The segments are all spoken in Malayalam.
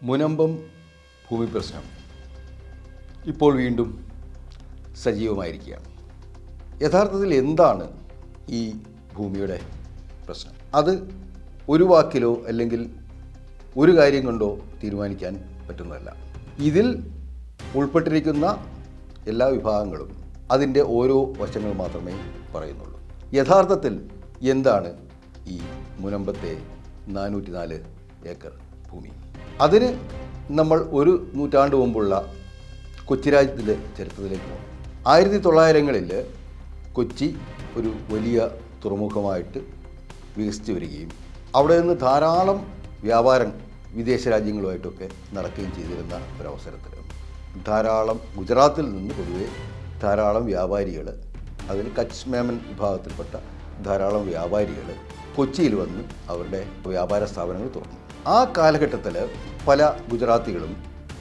മുനമ്പം ഭൂമി പ്രശ്നം ഇപ്പോൾ വീണ്ടും സജീവമായിരിക്കുകയാണ്. യഥാർത്ഥത്തിൽ എന്താണ് ഈ ഭൂമിയുടെ പ്രശ്നം? അത് ഒരു വാക്കിലോ അല്ലെങ്കിൽ ഒരു കാര്യം കൊണ്ടോ തീരുമാനിക്കാൻ പറ്റുന്നതല്ല. ഇതിൽ ഉൾപ്പെട്ടിരിക്കുന്ന എല്ലാ വിഭാഗങ്ങളും അതിൻ്റെ ഓരോ വശങ്ങൾ മാത്രമേ പറയുന്നുള്ളൂ. യഥാർത്ഥത്തിൽ എന്താണ് ഈ മുനമ്പത്തെ 404 ഏക്കർ ഭൂമി? അതിന് നമ്മൾ ഒരു നൂറ്റാണ്ട് മുമ്പുള്ള കൊച്ചിരാജ്യത്തിൻ്റെ ചരിത്രത്തിലേക്ക് പോകണം. 1900കളിൽ കൊച്ചി ഒരു വലിയ തുറമുഖമായിട്ട് വികസിച്ച് വരികയും അവിടെ നിന്ന് ധാരാളം വ്യാപാരം വിദേശ രാജ്യങ്ങളുമായിട്ടൊക്കെ നടക്കുകയും ചെയ്തിരുന്ന ഒരവസരത്തിൽ ധാരാളം ഗുജറാത്തിൽ നിന്ന് പൊതുവെ ധാരാളം വ്യാപാരികൾ, അതിൽ കച്ച് മേമൻ വിഭാഗത്തിൽപ്പെട്ട ധാരാളം വ്യാപാരികൾ കൊച്ചിയിൽ വന്ന് അവരുടെ വ്യാപാര സ്ഥാപനങ്ങൾ തുറന്നു. ആ കാലഘട്ടത്തിൽ പല ഗുജറാത്തികളും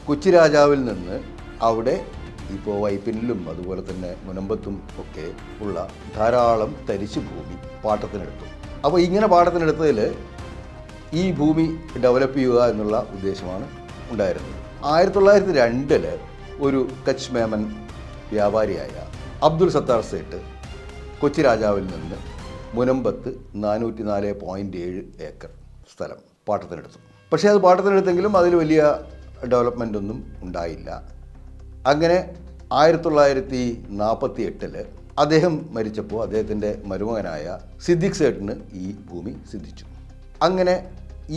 കൊച്ചി രാജാവിൽ നിന്ന് അവിടെ ഇപ്പോൾ വൈപ്പിനിലും അതുപോലെ തന്നെ മുനമ്പത്തും ഒക്കെ ഉള്ള ധാരാളം തരിശു ഭൂമി പാട്ടത്തിനെടുത്തു. അപ്പോൾ ഇങ്ങനെ പാട്ടത്തിനെടുത്തതിൽ ഈ ഭൂമി ഡെവലപ്പ് ചെയ്യുക എന്നുള്ള ഉദ്ദേശമാണ് ഉണ്ടായിരുന്നത്. 1902 ഒരു കച്ച് മേമൻ വ്യാപാരിയായ അബ്ദുൽ സത്താർ സേട്ട് കൊച്ചി രാജാവിൽ നിന്ന് മുനമ്പത്ത് 404.7 ഏക്കർ സ്ഥലം പാട്ടത്തിനെടുത്തു. പക്ഷേ അത് പാട്ടത്തിനെടുത്തെങ്കിലും അതിൽ വലിയ ഡെവലപ്മെൻ്റ് ഒന്നും ഉണ്ടായില്ല. അങ്ങനെ 1948 അദ്ദേഹം മരിച്ചപ്പോൾ അദ്ദേഹത്തിൻ്റെ മരുമകനായ സിദ്ദിഖ് സേട്ടിന് ഈ ഭൂമി സിദ്ധിച്ചു. അങ്ങനെ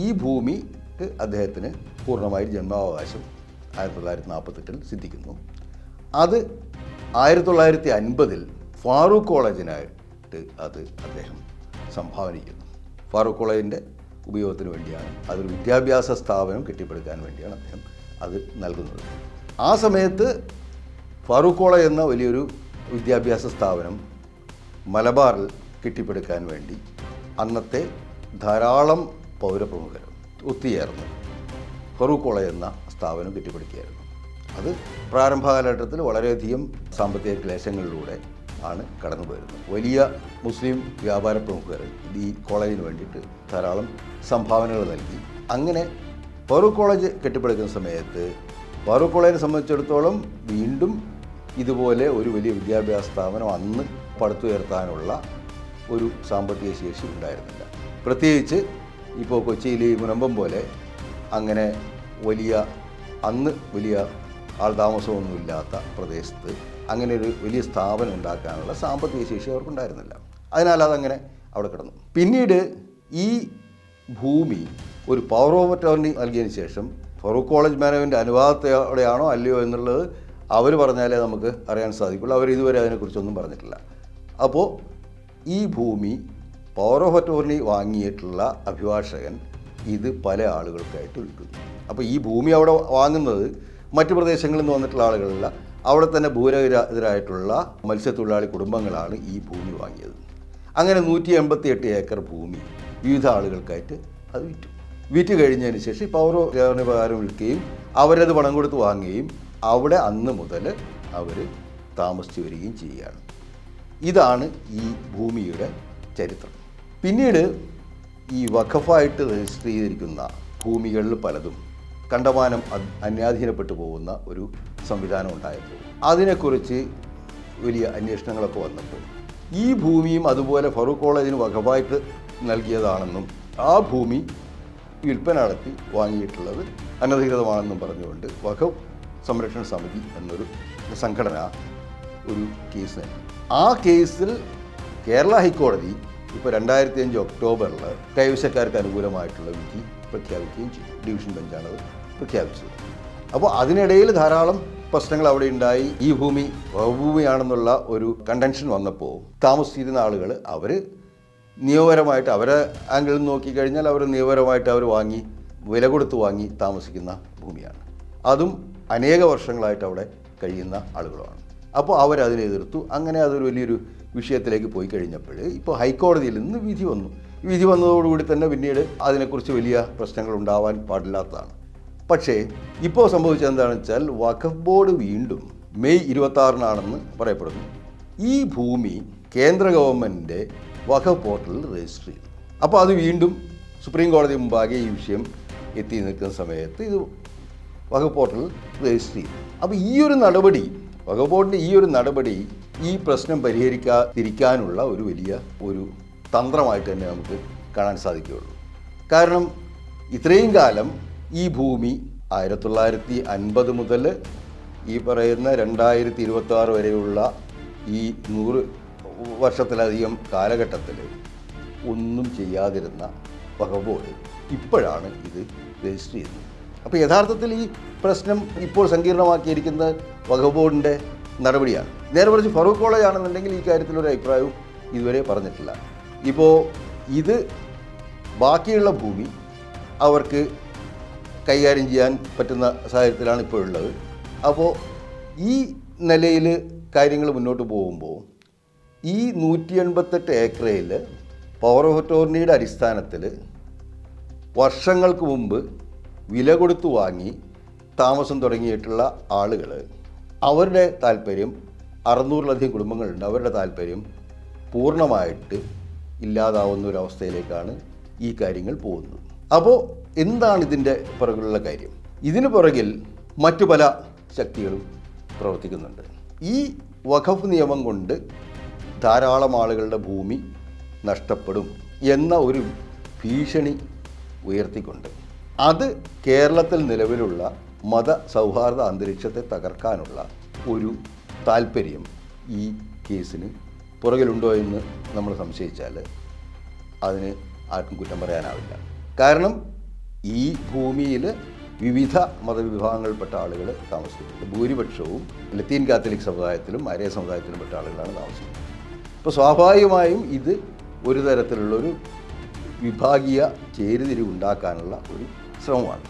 ഈ ഭൂമിക്ക് അദ്ദേഹത്തിന് പൂർണ്ണമായി ജന്മാവകാശം 1948 സിദ്ധിക്കുന്നു. അത് 1950 ഫാറൂഖ് കോളേജിനായിട്ട് അത് അദ്ദേഹം സംഭാവന ചെയ്യുന്നു. ഫാറൂഖ് കോളേജിൻ്റെ ഉപയോഗത്തിന് വേണ്ടിയാണ്, അതൊരു വിദ്യാഭ്യാസ സ്ഥാപനം കെട്ടിപ്പടുക്കാൻ വേണ്ടിയാണ് അദ്ദേഹം അത് നൽകുന്നത്. ആ സമയത്ത് ഫാറൂഖ് കോളേജ് എന്ന വലിയൊരു വിദ്യാഭ്യാസ സ്ഥാപനം മലബാറിൽ കെട്ടിപ്പടുക്കാൻ വേണ്ടി അന്നത്തെ ധാരാളം പൗരപ്രമുഖർ ഒത്തുചേർന്ന് ഫാറൂഖ് കോളേജ് എന്ന സ്ഥാപനം കെട്ടിപ്പടുക്കുകയായിരുന്നു. അത് പ്രാരംഭ കാലഘട്ടത്തിൽ വളരെയധികം സാമ്പത്തിക ക്ലേശങ്ങളിലൂടെ ആണ് കടന്നു പോയിരുന്നത്. വലിയ മുസ്ലിം വ്യാപാര പ്രമുഖർ ഈ കോളേജിന് വേണ്ടിയിട്ട് ധാരാളം സംഭാവനകൾ നൽകി. അങ്ങനെ ഫാറൂഖ് കോളേജ് കെട്ടിപ്പടുക്കുന്ന സമയത്ത് ഫാറൂഖ് കോളേജിനെ സംബന്ധിച്ചിടത്തോളം വീണ്ടും ഇതുപോലെ ഒരു വലിയ വിദ്യാഭ്യാസ സ്ഥാപനം അന്ന് പടുത്തുയർത്താനുള്ള ഒരു സാമ്പത്തിക ശേഷി ഉണ്ടായിരുന്നില്ല. പ്രത്യേകിച്ച് ഇപ്പോൾ കൊച്ചിയിൽ ഈ മുനമ്പം പോലെ അങ്ങനെ അന്ന് വലിയ ആൾതാമസമൊന്നുമില്ലാത്ത പ്രദേശത്ത് അങ്ങനെ ഒരു വലിയ സ്ഥാപനം ഉണ്ടാക്കാനുള്ള സാമ്പത്തിക ശേഷി അവർക്കുണ്ടായിരുന്നില്ല. അതിനാൽ അതങ്ങനെ അവിടെ കിടന്നു. പിന്നീട് ഈ ഭൂമി ഒരു പവർ ഓഫ് അറ്റോർണി നൽകിയതിന് ശേഷം ഫാറൂഖ് കോളേജ് മാനേജ്മെൻറ്റ് അനുവാദത്തോടെയാണോ അല്ലയോ എന്നുള്ളത് അവർ പറഞ്ഞാലേ നമുക്ക് അറിയാൻ സാധിക്കുള്ളൂ. അവർ ഇതുവരെ അതിനെക്കുറിച്ചൊന്നും പറഞ്ഞിട്ടില്ല. അപ്പോൾ ഈ ഭൂമി പവർ ഓഫ് അറ്റോർണി വാങ്ങിയിട്ടുള്ള അഭിഭാഷകൻ ഇത് പല ആളുകൾക്കായിട്ട് വിൽക്കുന്നു. അപ്പോൾ ഈ ഭൂമി അവിടെ വാങ്ങുന്നത് മറ്റു പ്രദേശങ്ങളിൽ നിന്ന് വന്നിട്ടുള്ള ആളുകളല്ല, അവിടെ തന്നെ ഭൂരഹിതരായിട്ടുള്ള മത്സ്യത്തൊഴിലാളി കുടുംബങ്ങളാണ് ഈ ഭൂമി വാങ്ങിയത്. അങ്ങനെ 188 ഏക്കർ ഭൂമി വിവിധ ആളുകൾക്കായിട്ട് അത് വിറ്റ് കഴിഞ്ഞതിന് ശേഷം പവർ ഓഫ് അറ്റോർണി പ്രകാരം വിൽക്കുകയും അവരത് പണം കൊടുത്ത് വാങ്ങുകയും അവിടെ അന്ന് മുതൽ അവർ താമസിച്ച് വരികയും ചെയ്യുകയാണ്. ഇതാണ് ഈ ഭൂമിയുടെ ചരിത്രം. പിന്നീട് ഈ വഖഫായിട്ട് രജിസ്റ്റർ ചെയ്തിരിക്കുന്ന ഭൂമികളിൽ പലതും കണ്ടമാനം അന്യാധീനപ്പെട്ടു പോകുന്ന ഒരു സംവിധാനം ഉണ്ടായപ്പോൾ അതിനെക്കുറിച്ച് വലിയ അന്വേഷണങ്ങളൊക്കെ വന്നപ്പോൾ ഈ ഭൂമിയും അതുപോലെ ഫാറൂഖ് കോളേജിന് വഖഫായിട്ട് നൽകിയതാണെന്നും ആ ഭൂമി വിൽപ്പന നടത്തി വാങ്ങിയിട്ടുള്ളത് അനധികൃതമാണെന്നും പറഞ്ഞുകൊണ്ട് വഖഫ് സംരക്ഷണ സമിതി എന്നൊരു സംഘടന ഒരു കേസ് നൽകി. ആ കേസിൽ കേരള ഹൈക്കോടതി ഇപ്പോൾ 2005 ഒക്ടോബറിൽ കൈവശക്കാർക്ക് അനുകൂലമായിട്ടുള്ള വിധി പ്രഖ്യാപിക്കുകയും ചെയ്തു. ഡിവിഷൻ ബെഞ്ചാണത് പ്രഖ്യാപിച്ചത്. അപ്പോൾ അതിനിടയിൽ ധാരാളം പ്രശ്നങ്ങൾ അവിടെ ഉണ്ടായി. ഈ ഭൂമി ഭൂമിയാണെന്നുള്ള ഒരു കണ്ടൻഷൻ വന്നപ്പോൾ താമസിച്ചിരുന്ന ആളുകൾ അവർ നിയമപരമായിട്ട് അവരെ ആംഗിളിൽ നോക്കിക്കഴിഞ്ഞാൽ അവർ നിയമപരമായിട്ട് അവർ വില കൊടുത്ത് വാങ്ങി താമസിക്കുന്ന ഭൂമിയാണ്. അതും അനേക വർഷങ്ങളായിട്ട് അവിടെ കഴിയുന്ന ആളുകളുമാണ്. അപ്പോൾ അവരതിനെ എതിർത്തു. അങ്ങനെ അതൊരു വലിയൊരു വിഷയത്തിലേക്ക് പോയി കഴിഞ്ഞപ്പോൾ ഇപ്പോൾ ഹൈക്കോടതിയിൽ നിന്ന് വിധി വന്നു. വിധി വന്നതോടുകൂടി തന്നെ പിന്നീട് അതിനെക്കുറിച്ച് വലിയ പ്രശ്നങ്ങൾ ഉണ്ടാവാൻ പാടില്ലാത്തതാണ്. പക്ഷേ ഇപ്പോൾ സംഭവിച്ചത് എന്താണെന്ന് വെച്ചാൽ വഖഫ് ബോർഡ് വീണ്ടും മെയ് 26 പറയപ്പെടുന്നു ഈ ഭൂമി കേന്ദ്ര ഗവൺമെൻറ്റിൻ്റെ വഖഫ് പോർട്ടലിൽ രജിസ്റ്റർ ചെയ്തു. അപ്പോൾ അത് വീണ്ടും സുപ്രീം കോടതി മുമ്പാകെ ഈ വിഷയം എത്തി നിൽക്കുന്ന സമയത്ത് ഇത് വഖഫ് പോർട്ടലിൽ രജിസ്റ്റർ ചെയ്തു. അപ്പോൾ ഈ ഒരു നടപടി, വഖഫ് ബോർഡിൻ്റെ ഈ ഒരു നടപടി ഈ പ്രശ്നം പരിഹരിക്കാതിരിക്കാനുള്ള ഒരു വലിയ ഒരു തന്ത്രമായിട്ട് തന്നെ നമുക്ക് കാണാൻ സാധിക്കുകയുള്ളൂ. കാരണം ഇത്രയും കാലം ഈ ഭൂമി 1950 മുതൽ ഈ പറയുന്ന 2026 വരെയുള്ള ഈ 100 വർഷത്തിലധികം കാലഘട്ടത്തിൽ ഒന്നും ചെയ്യാതിരുന്ന വഖഫ് ബോർഡ് ഇപ്പോഴാണ് ഇത് രജിസ്റ്റർ ചെയ്യുന്നത്. അപ്പോൾ യഥാർത്ഥത്തിൽ ഈ പ്രശ്നം ഇപ്പോൾ സങ്കീർണമാക്കിയിരിക്കുന്നത് വഖഫ് ബോർഡിൻ്റെ നടപടിയാണ്. നേരെ മറിച്ച് ഫറൂഖ് കോളേജ് ആണെന്നുണ്ടെങ്കിൽ ഈ കാര്യത്തിലൊരു അഭിപ്രായവും ഇതുവരെ പറഞ്ഞിട്ടില്ല. ഇപ്പോൾ ഇത് ബാക്കിയുള്ള ഭൂമി അവർക്ക് കൈകാര്യം ചെയ്യാൻ പറ്റുന്ന സാഹചര്യത്തിലാണ് ഇപ്പോഴുള്ളത്. അപ്പോൾ ഈ നിലയിൽ കാര്യങ്ങൾ മുന്നോട്ട് പോകുമ്പോൾ ഈ 188 ഏക്കറയിൽ പവർ ഓഫ് അറ്റോർണിയുടെ അടിസ്ഥാനത്തിൽ വർഷങ്ങൾക്ക് മുമ്പ് വില കൊടുത്തു വാങ്ങി താമസം തുടങ്ങിയിട്ടുള്ള ആളുകൾ, അവരുടെ താല്പര്യം 600-ലധികം കുടുംബങ്ങളുണ്ട്, അവരുടെ താല്പര്യം പൂർണ്ണമായിട്ട് ഇല്ലാതാവുന്ന ഒരവസ്ഥയിലേക്കാണ് ഈ കാര്യങ്ങൾ പോകുന്നത്. അപ്പോൾ എന്താണ് ഇതിൻ്റെ പുറകിലുള്ള കാര്യം? ഇതിന് പുറകിൽ മറ്റു പല ശക്തികളും പ്രവർത്തിക്കുന്നുണ്ട്. ഈ വഖഫ് നിയമം കൊണ്ട് ധാരാളം ആളുകളുടെ ഭൂമി നഷ്ടപ്പെടും എന്ന ഒരു ഭീഷണി ഉയർത്തിക്കൊണ്ട് അത് കേരളത്തിൽ നിലവിലുള്ള മതസൗഹാർദ്ദ അന്തരീക്ഷത്തെ തകർക്കാനുള്ള ഒരു താല്പര്യം ഈ കേസിന് പുറകിലുണ്ടോ എന്ന് നമ്മൾ സംശയിച്ചാൽ അതിന് ആർക്കും കുറ്റം പറയാനാവില്ല. കാരണം ഈ ഭൂമിയിൽ വിവിധ മതവിഭാഗങ്ങളിൽപ്പെട്ട ആളുകൾ താമസിക്കുന്നുണ്ട്. ഭൂരിപക്ഷവും ലത്തീൻ കാത്തലിക് സമുദായത്തിലും അരേ സമുദായത്തിലും പെട്ട ആളുകളാണ് താമസിക്കുന്നത്. അപ്പോൾ സ്വാഭാവികമായും ഇത് ഒരു തരത്തിലുള്ളൊരു വിഭാഗീയ ചേരിതിരിവ് ഉണ്ടാക്കാനുള്ള ഒരു ശ്രമമാണ്.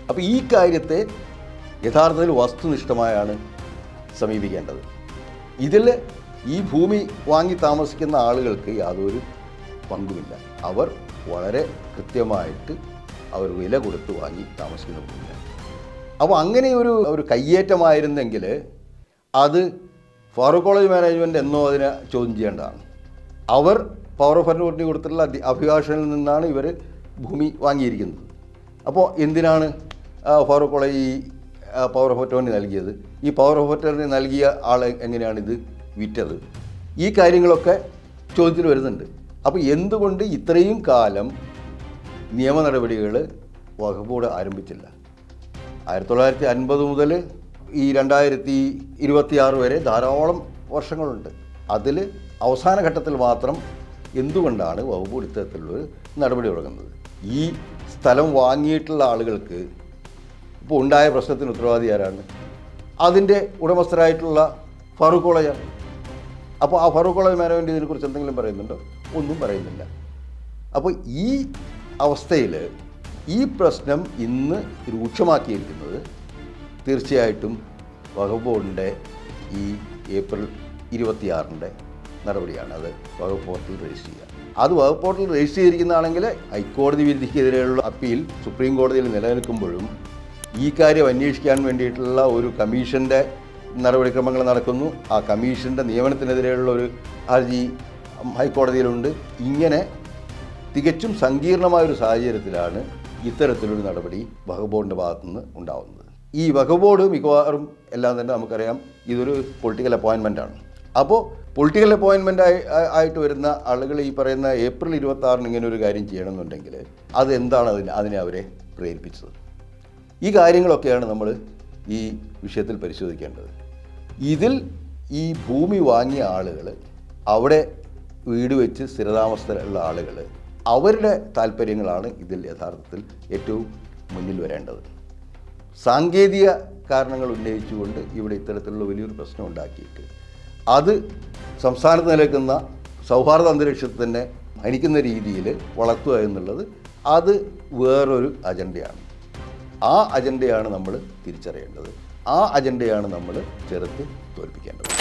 അപ്പോൾ ഈ കാര്യത്തെ യഥാർത്ഥത്തിൽ വസ്തുനിഷ്ഠമായാണ് സമീപിക്കേണ്ടത്. ഇതിൽ ഈ ഭൂമി വാങ്ങി താമസിക്കുന്ന ആളുകൾക്ക് യാതൊരു പങ്കുമില്ല. അവർ വളരെ കൃത്യമായിട്ട് അവർ വില കൊടുത്ത് വാങ്ങി താമസിക്കുന്ന ഭൂമിയാണ്. അപ്പോൾ അങ്ങനെ ഒരു കയ്യേറ്റമായിരുന്നെങ്കിൽ അത് ഫാറൂഖ് കോളേജ് മാനേജ്മെൻറ്റ് എന്നോ അതിനെ ചോദ്യം ചെയ്യേണ്ടതാണ്. അവർ പവർ ഓഫ് അറ്റോർണി കൊടുത്തിട്ടുള്ള അഭിഭാഷകനിൽ നിന്നാണ് ഇവർ ഭൂമി വാങ്ങിയിരിക്കുന്നത്. അപ്പോൾ എന്തിനാണ് ഫാറൂഖ് കോളേജ് ഈ പവർ ഓഫ് അറ്റോർണി നൽകിയത്? ഈ പവർ ഓഫ് അറ്റോർണി നൽകിയ ആൾ എങ്ങനെയാണ് ഇത് വിറ്റത്? ഈ കാര്യങ്ങളൊക്കെ ചോദ്യത്തിൽ വരുന്നുണ്ട്. അപ്പോൾ എന്തുകൊണ്ട് ഇത്രയും കാലം നിയമ നടപടികൾ വഖഫ് ബോർഡ് ആരംഭിച്ചില്ല? 1950 മുതൽ ഈ 2026 വരെ ധാരാളം വർഷങ്ങളുണ്ട്. അതിൽ അവസാന ഘട്ടത്തിൽ മാത്രം എന്തുകൊണ്ടാണ് വഖഫ് ബോർഡ് ഇത്തരത്തിലുള്ളൊരു നടപടി തുടങ്ങുന്നത്? ഈ സ്ഥലം വാങ്ങിയിട്ടുള്ള ആളുകൾക്ക് ഇപ്പോൾ ഉണ്ടായ പ്രശ്നത്തിന് ഉത്തരവാദി ആരാണ്? അതിൻ്റെ ഉടമസ്ഥരായിട്ടുള്ള ഫാറൂഖ് കോളേജാണ്. അപ്പോൾ ആ ഫാറൂഖ് കോളേജ് മാനേജ്മെൻറ്റ് ഇതിനെക്കുറിച്ച് എന്തെങ്കിലും പറയുന്നുണ്ടോ? ഒന്നും പറയുന്നില്ല. അപ്പോൾ ഈ അവസ്ഥയിൽ ഈ പ്രശ്നം ഇന്ന് രൂക്ഷമാക്കിയിരിക്കുന്നത് തീർച്ചയായിട്ടും വഖഫ് ബോർഡിൻ്റെ ഈ ഏപ്രിൽ 26 നടപടിയാണ്. അത് വഖഫ് പോർട്ടൽ രജിസ്റ്റർ ചെയ്യുക. അത് വഖഫ് പോർട്ടൽ രജിസ്റ്റർ ചെയ്തിരിക്കുന്നതാണെങ്കിൽ ഹൈക്കോടതി വിധിക്കെതിരെയുള്ള അപ്പീൽ സുപ്രീം കോടതിയിൽ നിലനിൽക്കുമ്പോഴും ഈ കാര്യം അന്വേഷിക്കാൻ വേണ്ടിയിട്ടുള്ള ഒരു കമ്മീഷൻ്റെ നടപടിക്രമങ്ങൾ നടക്കുന്നു. ആ കമ്മീഷൻ്റെ നിയമനത്തിനെതിരെയുള്ള ഒരു ഹർജി ഹൈക്കോടതിയിലുണ്ട്. ഇങ്ങനെ തികച്ചും സങ്കീർണമായൊരു സാഹചര്യത്തിലാണ് ഇത്തരത്തിലൊരു നടപടി വഖഫ് ബോർഡിൻ്റെ ഭാഗത്തുനിന്ന് ഉണ്ടാകുന്നത്. ഈ വഖഫ് ബോർഡ് മിക്കവാറും എല്ലാം തന്നെ നമുക്കറിയാം ഇതൊരു പൊളിറ്റിക്കൽ അപ്പോയിൻമെൻറ്റാണ്. അപ്പോൾ പൊളിറ്റിക്കൽ അപ്പോയിൻമെൻ്റ് ആയിട്ട് വരുന്ന ആളുകൾ ഈ പറയുന്ന ഏപ്രിൽ 26 ഇങ്ങനെ ഒരു കാര്യം ചെയ്യണമെന്നുണ്ടെങ്കിൽ അത് എന്താണ് അതിനെ അവരെ പ്രേരിപ്പിച്ചത്? ഈ കാര്യങ്ങളൊക്കെയാണ് നമ്മൾ ഈ വിഷയത്തിൽ പരിശോധിക്കേണ്ടത്. ഇതിൽ ഈ ഭൂമി വാങ്ങിയ ആളുകൾ, അവിടെ വീട് വെച്ച് സ്ഥിരതാമസത്തിലുള്ള ആളുകൾ, അവരുടെ താല്പര്യങ്ങളാണ് ഇതിൽ യഥാർത്ഥത്തിൽ ഏറ്റവും മുന്നിൽ വരേണ്ടത്. സാങ്കേതിക കാരണങ്ങൾ ഉന്നയിച്ചുകൊണ്ട് ഇവിടെ ഇത്തരത്തിലുള്ള വലിയൊരു പ്രശ്നം ഉണ്ടാക്കിയിട്ട് അത് സംസ്ഥാനത്ത് നിലനിൽക്കുന്ന സൗഹാർദ്ദ അന്തരീക്ഷത്തെ തന്നെ ഹനിക്കുന്ന രീതിയിൽ വളർത്തുക എന്നുള്ളത് അത് വേറൊരു അജണ്ടയാണ്. ആ അജണ്ടയാണ് നമ്മൾ തിരിച്ചറിയേണ്ടത്. ആ അജണ്ടയാണ് നമ്മൾ ചെറുത്ത് തോൽപ്പിക്കേണ്ടത്.